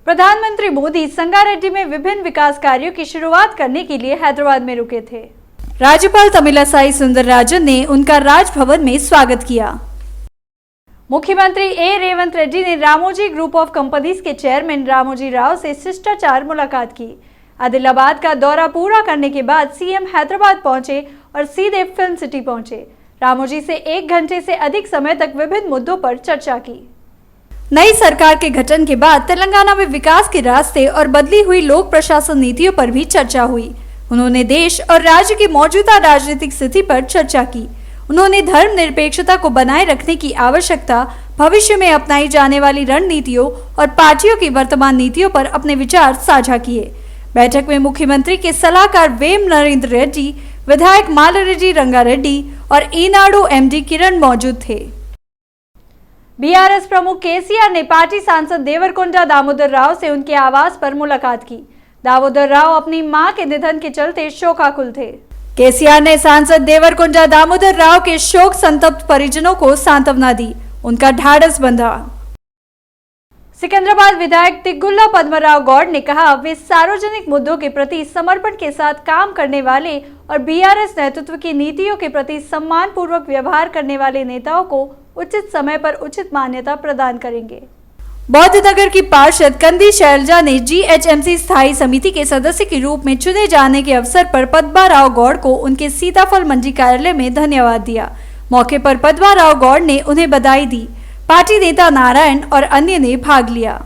प्रधानमंत्री मोदी संगारेड्डी में विभिन्न विकास कार्यों की शुरुआत करने के लिए हैदराबाद में रुके थे। राज्यपाल तमिलिसाई सुंदरराजन ने उनका राजभवन में स्वागत किया। मुख्यमंत्री ए रेवंत रेड्डी ने रामोजी ग्रुप ऑफ कंपनीज के चेयरमैन रामोजी राव से शिष्टाचार मुलाकात की। आदिलाबाद का दौरा पूरा करने के बाद सीएम हैदराबाद पहुंचे और सीधे फिल्म सिटी पहुंचे। रामोजी से 1 घंटे से अधिक समय तक विभिन्न मुद्दों पर चर्चा की। नई सरकार के गठन के बाद तेलंगाना में विकास के रास्ते और बदली हुई लोक प्रशासन नीतियों पर भी चर्चा हुई। उन्होंने देश और राज्य की मौजूदा राजनीतिक स्थिति पर चर्चा की। उन्होंने धर्मनिरपेक्षता को बनाए रखने की आवश्यकता, भविष्य में अपनाई जाने वाली रणनीतियों और पार्टियों की वर्तमान नीतियों पर अपने विचार साझा किए। बैठक में मुख्यमंत्री के सलाहकार वेम नरेंद्र रेड्डी, विधायक मालारेड्डी रंगारेड्डी और ईनाडू एमडी किरण मौजूद थे। बीआरएस प्रमुख केसीआर ने पार्टी सांसद देवरकोंडा दामोदर राव से उनके आवास पर मुलाकात की। दामोदर राव अपनी मां के निधन के चलते शोकाकुल थे। केसीआर ने सांसद देवरकोंडा दामोदर राव के शोक संतप्त परिजनों को सांत्वना दी, उनका ढाढ़स बंधा। सिकंदराबाद विधायक तिग्गुल्ला पद्मराव गौड़ ने कहा, वे सार्वजनिक मुद्दों के प्रति समर्पण के साथ काम करने वाले और बीआरएस नेतृत्व की नीतियों के प्रति सम्मान पूर्वक व्यवहार करने वाले नेताओं को उचित समय पर उचित मान्यता प्रदान करेंगे। बौद्ध नगर की पार्षद कंदी शैलजा ने जीएचएमसी स्थायी समिति के सदस्य के रूप में चुने जाने के अवसर पर पद्माराव गौड़ को उनके सीताफल मंडी कार्यालय में धन्यवाद दिया। मौके पर पद्माराव गौड़ ने उन्हें बधाई दी। पार्टी नेता नारायण और अन्य ने भाग लिया।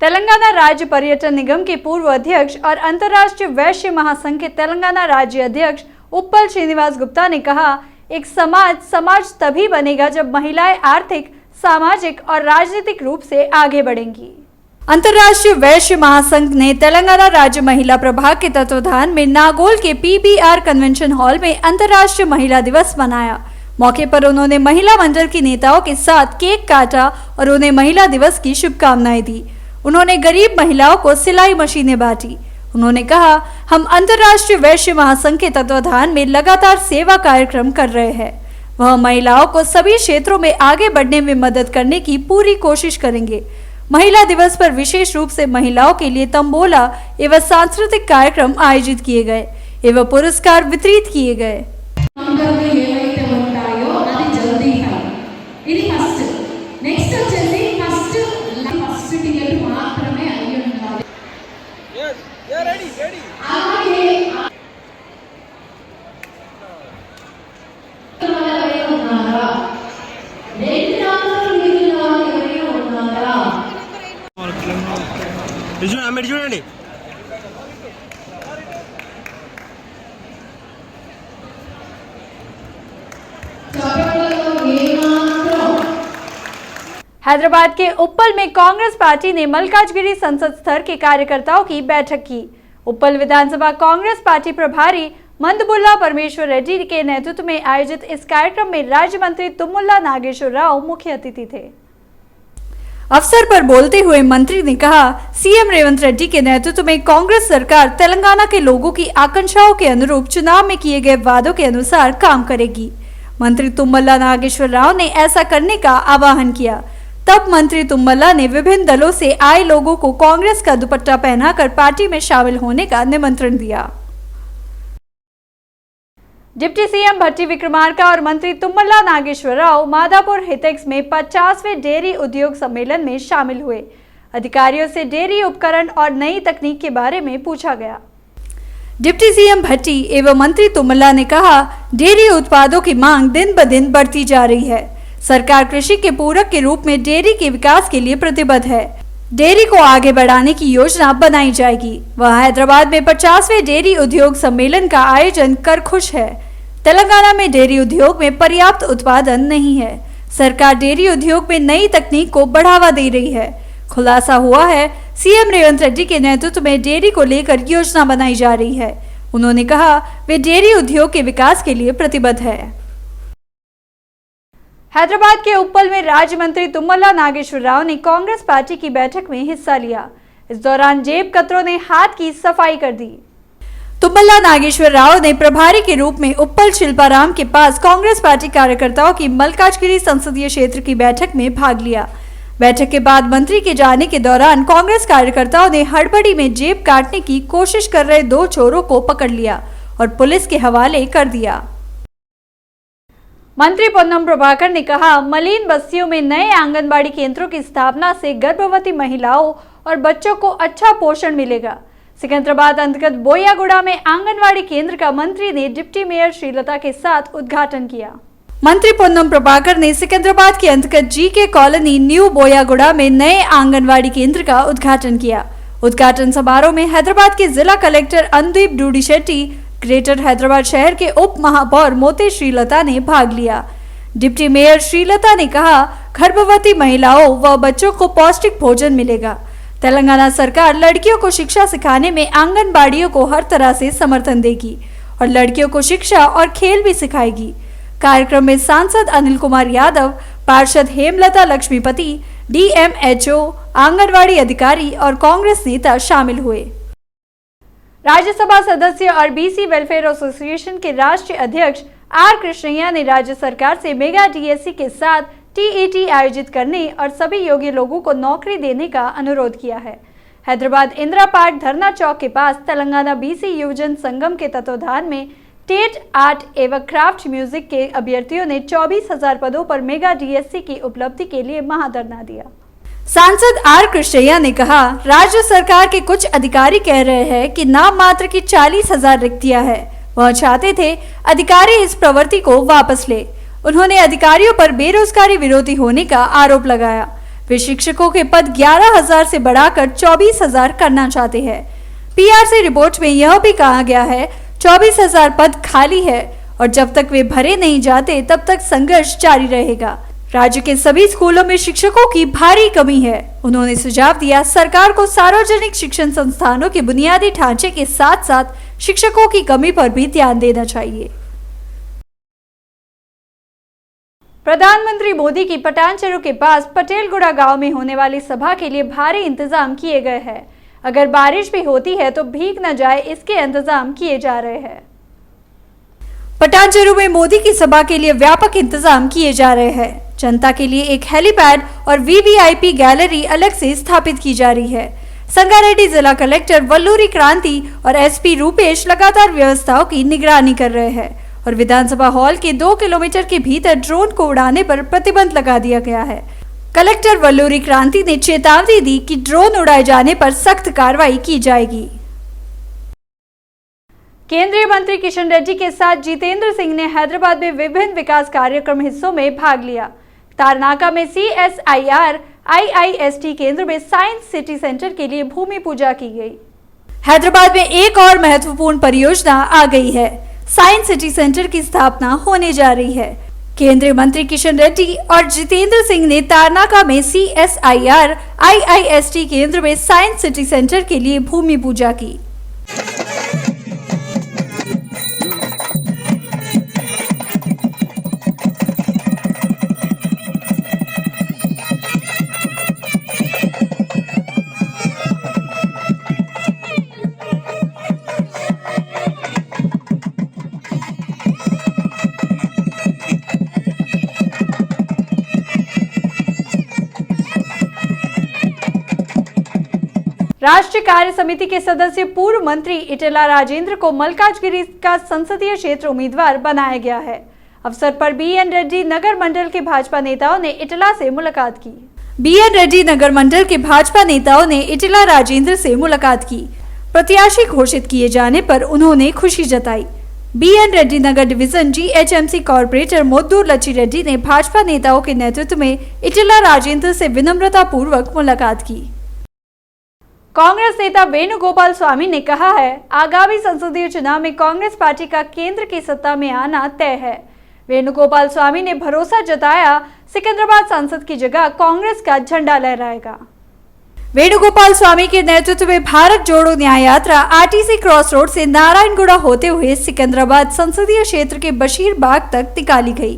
तेलंगाना राज्य पर्यटन निगम के पूर्व अध्यक्ष और अंतर्राष्ट्रीय वैश्य महासंघ के तेलंगाना राज्य अध्यक्ष उप्पल श्रीनिवास गुप्ता ने कहा, एक समाज तभी बनेगा जब महिलाएं आर्थिक, सामाजिक और राजनीतिक रूप से आगे बढ़ेंगी। अंतर्राष्ट्रीय वैश्य महासंघ ने तेलंगाना राज्य महिला प्रभाग के तत्वाधान में नागोल के पीबीआर कन्वेंशन हॉल में अंतर्राष्ट्रीय महिला दिवस मनाया। मौके पर उन्होंने महिला मंडल की नेताओं के साथ केक काटा और उन्हें महिला दिवस की शुभकामनाएं दी। उन्होंने गरीब महिलाओं को सिलाई मशीनें बांटी। उन्होंने कहा, हम अंतर्राष्ट्रीय वैश्य महासंघ के तत्वाधान में लगातार सेवा कार्यक्रम कर रहे हैं। वह महिलाओं को सभी क्षेत्रों में आगे बढ़ने में मदद करने की पूरी कोशिश करेंगे। महिला दिवस पर विशेष रूप से महिलाओं के लिए तंबोला एवं सांस्कृतिक कार्यक्रम आयोजित किए गए एवं पुरस्कार वितरित किए गए। చూడండి हैदराबाद के उप्पल में कांग्रेस पार्टी ने मल्काजगिरी संसद स्तर के कार्यकर्ताओं की बैठक की। उप्पल विधानसभा कांग्रेस पार्टी प्रभारी मंदबुल्ला परमेश्वर रेड्डी के नेतृत्व में आयोजित इस कार्यक्रम में राज्य मंत्री तुम्मुल्ला नागेश्वर राव मुख्य अतिथि थे। अवसर पर बोलते हुए मंत्री ने कहा, सीएम रेवंत रेड्डी के नेतृत्व में कांग्रेस सरकार तेलंगाना के लोगों की आकांक्षाओं के अनुरूप चुनाव में किए गए वादों के अनुसार काम करेगी। मंत्री तुम्मुल्ला नागेश्वर राव ने ऐसा करने का आह्वान किया। तब मंत्री तुम्मुल्ला ने विभिन्न दलों से आए लोगों को कांग्रेस का दुपट्टा पहनाकर पार्टी में शामिल होने का निमंत्रण दिया। डिप्टी सीएम भट्टी विक्रमार्का और मंत्री तुम्मुल्ला नागेश्वर राव मादापुर हितेक्स में 50वें डेयरी उद्योग सम्मेलन में शामिल हुए। अधिकारियों से डेयरी उपकरण और नई तकनीक के बारे में पूछा गया। डिप्टी सीएम भट्टी एवं मंत्री तुम्मुल्ला ने कहा, डेयरी उत्पादों की मांग दिन ब दिन बढ़ती जा रही है। सरकार कृषि के पूरक के रूप में डेयरी के विकास के लिए प्रतिबद्ध है। डेयरी को आगे बढ़ाने की योजना बनाई जाएगी। वह हैदराबाद में 50वें डेयरी उद्योग सम्मेलन का आयोजन कर खुश है। तेलंगाना में डेयरी उद्योग में पर्याप्त उत्पादन नहीं है। सरकार डेयरी उद्योग में नई तकनीक को बढ़ावा दे रही है। खुलासा हुआ है, सीएम रेवंत रेड्डी के नेतृत्व में डेयरी को लेकर योजना बनाई जा रही है। उन्होंने कहा, वे डेयरी उद्योग के विकास के लिए प्रतिबद्ध है। हैदराबाद के उप्पल में राज्य मंत्री तुम्मुल्ला नागेश्वर राव ने कांग्रेस पार्टी की बैठक में हिस्सा लिया। इस दौरान जेब कतरों ने हाथ की सफाई कर दी। तुम्मुल्ला नागेश्वर राव ने प्रभारी के रूप में उप्पल शिल्पाराम के पास कांग्रेस पार्टी कार्यकर्ताओं की मल्काजगिरी संसदीय क्षेत्र की बैठक में भाग लिया। बैठक के बाद मंत्री के जाने के दौरान कांग्रेस कार्यकर्ताओं ने हड़बड़ी में जेब काटने की कोशिश कर रहे 2 चोरों को पकड़ लिया और पुलिस के हवाले कर दिया। मंत्री पोन्नम प्रभाकर ने कहा, मलिन बस्तियों में नए आंगनबाड़ी केंद्रों की स्थापना से गर्भवती महिलाओं और बच्चों को अच्छा पोषण मिलेगा। सिकंदराबाद अंतर्गत बोयागुड़ा में आंगनबाड़ी केंद्र का मंत्री ने डिप्टी मेयर श्रीलता के साथ उद्घाटन किया। मंत्री पोन्नम प्रभाकर ने सिकंदराबाद के अंतर्गत जीके कॉलोनी न्यू बोयागुड़ा में नए आंगनबाड़ी केंद्र का उद्घाटन किया। उद्घाटन समारोह में हैदराबाद के जिला कलेक्टर अनुदीप डूडी शेट्टी, ग्रेटर हैदराबाद शहर के उप महापौर मोते श्रीलता ने भाग लिया। डिप्टी मेयर श्रीलता ने कहा, गर्भवती महिलाओं व बच्चों को पौष्टिक भोजन मिलेगा। तेलंगाना सरकार लड़कियों को शिक्षा सिखाने में आंगनबाड़ियों को हर तरह से समर्थन देगी और लड़कियों को शिक्षा और खेल भी सिखाएगी। कार्यक्रम में सांसद अनिल कुमार यादव, पार्षद हेमलता लक्ष्मीपति, DMHO, आंगनबाड़ी अधिकारी और कांग्रेस नेता शामिल हुए। राज्यसभा सदस्य और BC वेलफेयर एसोसिएशन के राष्ट्रीय अध्यक्ष R कृष्णैया ने राज्य सरकार से मेगा DSC के साथ TET आयोजित करने और सभी योग्य लोगों को नौकरी देने का अनुरोध किया है। हैदराबाद इंदिरा पार्क धरना चौक के पास तेलंगाना BC युवजन संगम के तत्वाधान में टेट आर्ट एवं क्राफ्ट म्यूजिक के अभ्यर्थियों ने 24,000 पदों पर मेगा DSC की उपलब्धि के लिए महाधरना दिया। सांसद R कृष्णैया ने कहा, राज्य सरकार के कुछ अधिकारी कह रहे हैं कि नाम मात्र की 40,000 रिक्तियां हैं। वह चाहते थे अधिकारी इस प्रवृत्ति को वापस ले। उन्होंने अधिकारियों पर बेरोजगारी विरोधी होने का आरोप लगाया। वे शिक्षकों के पद 11,000 से बढ़ाकर 24,000 करना चाहते हैं। PRC रिपोर्ट में यह भी कहा गया है 24,000 पद खाली है और जब तक वे भरे नहीं जाते तब तक संघर्ष जारी रहेगा। राज्य के सभी स्कूलों में शिक्षकों की भारी कमी है। उन्होंने सुझाव दिया, सरकार को सार्वजनिक शिक्षण संस्थानों के बुनियादी ढांचे के साथ साथ शिक्षकों की कमी पर भी ध्यान देना चाहिए। प्रधानमंत्री मोदी की पटानचेरू के पास पटेलगुड़ा गांव में होने वाली सभा के लिए भारी इंतजाम किए गए हैं। अगर बारिश भी होती है तो भीग न जाए, इसके इंतजाम किए जा रहे हैं। पटानचेरू में मोदी की सभा के लिए व्यापक इंतजाम किए जा रहे हैं। जनता के लिए एक हेलीपैड और VVIP गैलरी अलग से स्थापित की जा रही है। संगारेड्डी जिला कलेक्टर वल्लूरी क्रांति और SP रूपेश लगातार व्यवस्थाओं की निगरानी कर रहे हैं और विधानसभा हॉल के 2 किलोमीटर के भीतर ड्रोन को उड़ाने पर प्रतिबंध लगा दिया गया है। कलेक्टर वल्लूरी क्रांति ने चेतावनी दी कि ड्रोन उड़ाए जाने पर सख्त कार्रवाई की जाएगी। केंद्रीय मंत्री किशन रेड्डी के साथ जितेंद्र सिंह ने हैदराबाद में विभिन्न विकास कार्यक्रम हिस्सों में भाग लिया। तारनाका में CSIR IIST केंद्र में साइंस सिटी सेंटर के लिए भूमि पूजा की गई। हैदराबाद में एक और महत्वपूर्ण परियोजना आ गई है। साइंस सिटी सेंटर की स्थापना होने जा रही है। केंद्रीय मंत्री किशन रेड्डी और जितेंद्र सिंह ने तारनाका में CSIR IIST केंद्र में साइंस सिटी सेंटर के लिए भूमि पूजा की। राष्ट्रीय कार्य समिति के सदस्य पूर्व मंत्री इटेला राजेंद्र को मल्काजगिरी का संसदीय क्षेत्र उम्मीदवार बनाया गया है। अवसर पर BN रेड्डी नगर मंडल के भाजपा नेताओं ने इटेला से मुलाकात की। BN रेड्डी नगर मंडल के भाजपा नेताओं ने इटेला राजेंद्र से मुलाकात की। प्रत्याशी घोषित किए जाने पर उन्होंने खुशी जताई। BN रेड्डी नगर डिवीजन GHMC कॉर्पोरेटर मोद्दूर लच्ची रेड्डी ने भाजपा नेताओं के नेतृत्व में इटेला राजेंद्र से विनम्रता पूर्वक मुलाकात की। कांग्रेस नेता वेणुगोपाल स्वामी ने कहा है, आगामी संसदीय चुनाव में कांग्रेस पार्टी का केंद्र की सत्ता में आना तय है। वेणुगोपाल स्वामी ने भरोसा जताया, सिकंदराबाद सांसद की जगह कांग्रेस का झंडा लहराएगा। वेणुगोपाल स्वामी के नेतृत्व में भारत जोड़ो न्याय यात्रा RTC क्रॉस रोड से नारायणगुड़ा होते हुए सिकंदराबाद संसदीय क्षेत्र के बशीरबाग तक निकाली गई।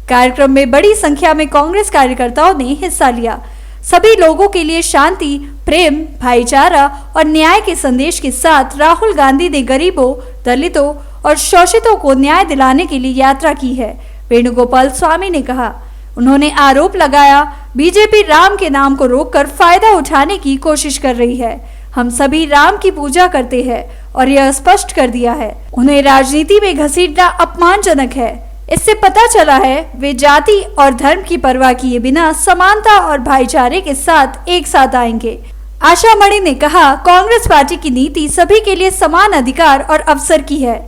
कार्यक्रम में बड़ी संख्या में कांग्रेस कार्यकर्ताओं ने हिस्सा लिया। सभी लोगों के लिए शांति, प्रेम, भाईचारा और न्याय के संदेश के साथ राहुल गांधी ने गरीबों, दलितों और शोषितों को न्याय दिलाने के लिए यात्रा की है, वेणुगोपाल स्वामी ने कहा। उन्होंने आरोप लगाया, बीजेपी राम के नाम को रोककर फायदा उठाने की कोशिश कर रही है। हम सभी राम की पूजा करते हैं और यह स्पष्ट कर दिया है। उन्हें राजनीति में घसीटना अपमानजनक है। इससे पता चला है वे जाति और धर्म की परवाह किए बिना समानता और भाईचारे के साथ एक साथ आएंगे। आशा मणि ने कहा, कांग्रेस पार्टी की नीति सभी के लिए समान अधिकार और अवसर की है।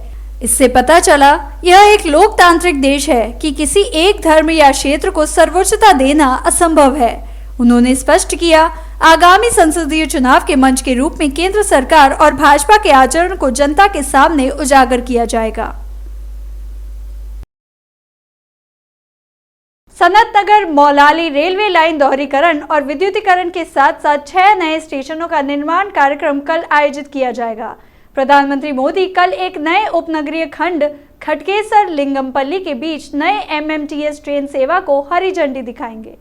इससे पता चला यह एक लोकतांत्रिक देश है कि किसी एक धर्म या क्षेत्र को सर्वोच्चता देना असंभव है। उन्होंने स्पष्ट किया, आगामी संसदीय चुनाव के मंच के रूप में केंद्र सरकार और भाजपा के आचरण को जनता के सामने उजागर किया जाएगा। सनत नगर मौलाली रेलवे लाइन दोहरीकरण और विद्युतीकरण के साथ साथ 6 नए स्टेशनों का निर्माण कार्यक्रम कल आयोजित किया जाएगा। प्रधानमंत्री मोदी कल एक नए उपनगरीय खंड खटकेसर लिंगमपल्ली के बीच नए MMTS ट्रेन सेवा को हरी झंडी दिखाएंगे।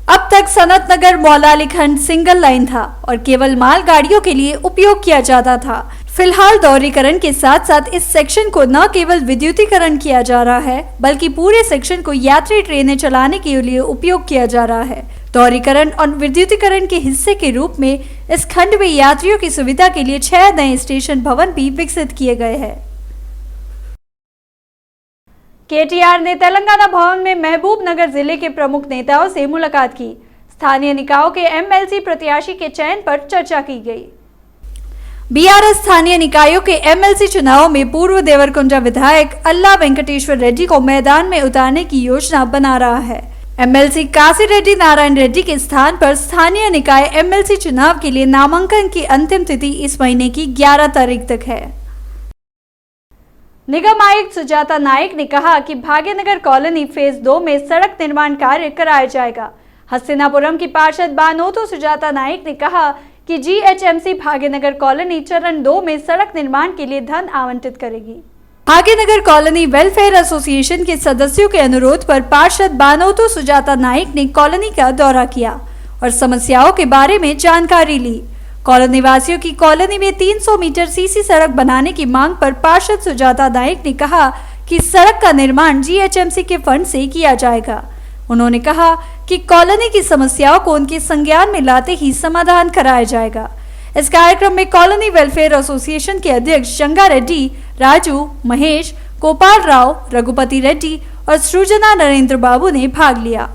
अब तक सनत नगर मौलाली खंड सिंगल लाइन था और केवल मालगाड़ियों के लिए उपयोग किया जाता था। फिलहाल दोहरीकरण के साथ साथ इस सेक्शन को न केवल विद्युतीकरण किया जा रहा है बल्कि पूरे सेक्शन को यात्री ट्रेनें चलाने के लिए उपयोग किया जा रहा है। दोहरीकरण और विद्युतीकरण के हिस्से के रूप में इस खंड में यात्रियों की सुविधा के लिए 6 नए स्टेशन भवन भी विकसित किए गए हैं। KTR ने तेलंगाना भवन में महबूब नगर जिले के प्रमुख नेताओं से मुलाकात की। स्थानीय निकायों के MLC प्रत्याशी के चयन पर चर्चा की गई। BRS स्थानीय निकायों के MLC चुनाव में पूर्व देवरकुंडा विधायक अल्ला वेंकटेश्वर रेड्डी को मैदान में उतारने की योजना बना रहा है। MLC काशी रेड्डी नारायण रेड्डी के स्थान पर स्थानीय निकाय MLC चुनाव के लिए नामांकन की अंतिम तिथि इस महीने की 11 तारीख तक है। निगम आयुक्त सुजाता नाइक ने कहा कि भाग्यनगर कॉलोनी फेज 2 में सड़क निर्माण कार्य कराया जाएगा। हस्तिनापुरम की पार्षद बानोतो सुजाता नाइक ने कहा कि GHMC भाग्यनगर कॉलोनी चरण 2 में सड़क निर्माण के लिए धन आवंटित करेगी। भाग्यनगर कॉलोनी वेलफेयर एसोसिएशन के सदस्यों के अनुरोध पर पार्षद बानोतो सुजाता नाइक ने कॉलोनी का दौरा किया और समस्याओं के बारे में जानकारी ली। कॉलोनी वासियों की कॉलोनी में 300 मीटर सीसी सड़क बनाने की मांग पर पार्षद सुजाता नाइक ने कहा कि सड़क का निर्माण GHMC के फंड से किया जाएगा। उन्होंने कहा कि कॉलोनी की समस्याओं को उनके संज्ञान में लाते ही समाधान कराया जाएगा। इस कार्यक्रम में कॉलोनी वेलफेयर एसोसिएशन के अध्यक्ष जंगा रेड्डी, राजू, महेश, गोपाल राव, रघुपति रेड्डी और सृजना नरेंद्र बाबू ने भाग लिया।